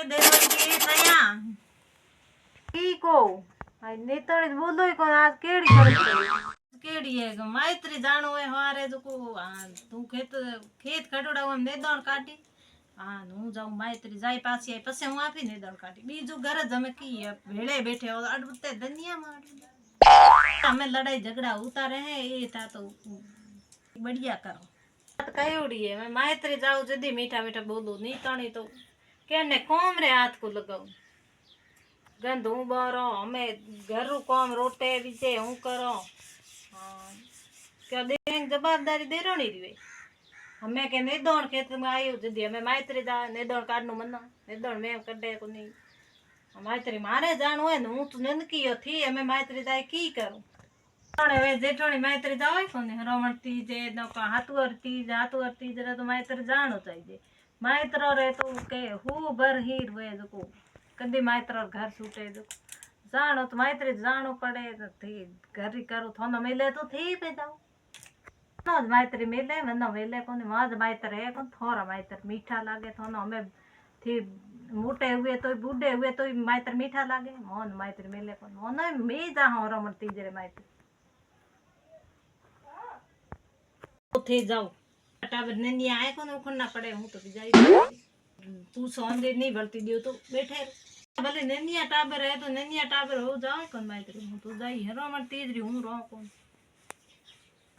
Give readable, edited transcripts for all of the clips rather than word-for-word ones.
देवकी थया की को आई नेतणी बोलोय कोण आज केडी करत केडी है मैत्री जाणो है हारे जो को तू खेत खडोड़ा हम नेदण काटी हाँ हूँ जाऊँ मैत्री जाई पासी आई पसे हूँ आपी नेदण काटी बीजू घर जमे की भेड़े बैठे हो अड़ते दुनिया में हमें लड़ाई झगड़ा उतारे हैं ये था तो बढ़िया करो कयोड़ी है मैं मैत्री जाऊँ जदी मीठा मीठा बोलू नहीं तणी तो केने कोम रे हाथ को लगाऊ गंध हूँ बरो हमें घर काम रोटे बीचे हूँ करो क्या देंग जवाबदारी दे रो नहीं रही हमें के नेदौड़ खेत में आयु जदी हमें मैत्री जा नेदौड़ काढनु मना नेदौड़ में कड्डे को नहीं मैत्री मारे जाणो है हूँ तो नंदकी थी हमें मैत्री जाए की करूं वे जेठोनी मैत्री जावे कोने रोमण तीज हाथुअर तीज रे तो मैत्री जानो चाहिए मैत्र रे तो के हु भर हीर वे जो कदी मैत्र घर छूटे जो जानो तो मैत्री जानो पड़े तो थी घर ही करो थोनो मिले तो थी पे जाओ नो मैत्री मिले मनो मिले कोने माज मैत्र है कोन थोड़ा मैत्र मीठा लागे थोनो हमें थी मोटे हुए तो बूढ़े हुए तो मैत्र मीठा लागे मोन मैत्री मिले कोन मोनो मी जा हो रोमण तीज रे मैत्री थे जाओ टाबर नन्या आए को उखड़ना पड़े हूँ तो जाई तू सोन दे नहीं भरती दियो तो बैठे भले नन्या टाबर है तो नन्या टाबर हो जाए कौन मैत्री हूँ तो जाई हरो मन तीजरी हूँ रो कौन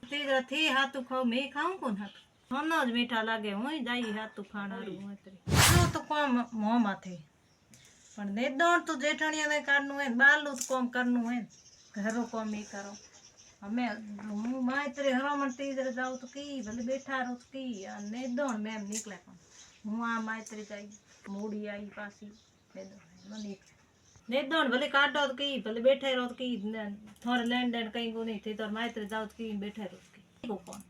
तीजरा थी हाथ तू खाओ मैं खाऊं कौन हाथ सोनो ज मीठा लागे हूँ जाई हाथ तू खाना रू मैत्री तो काम मोह माथे पण नेदौड़ तो जेठणिया ने काढनु है बालू तो काम करनु है घरो काम ही करो हमें हूँ मैत्री हरोमण तीज जाऊ तो की भले बैठा रो तो की नेदौड़ में निकले हूँ आ मैत्री जाई मूड़ी आई पासी नेदौड़ भले काटो तो की भले बैठे रो तो की थोड़े लेन देन कहीं को नहीं थी तो मैत्री जाऊ तो की बैठे रो तो की कौन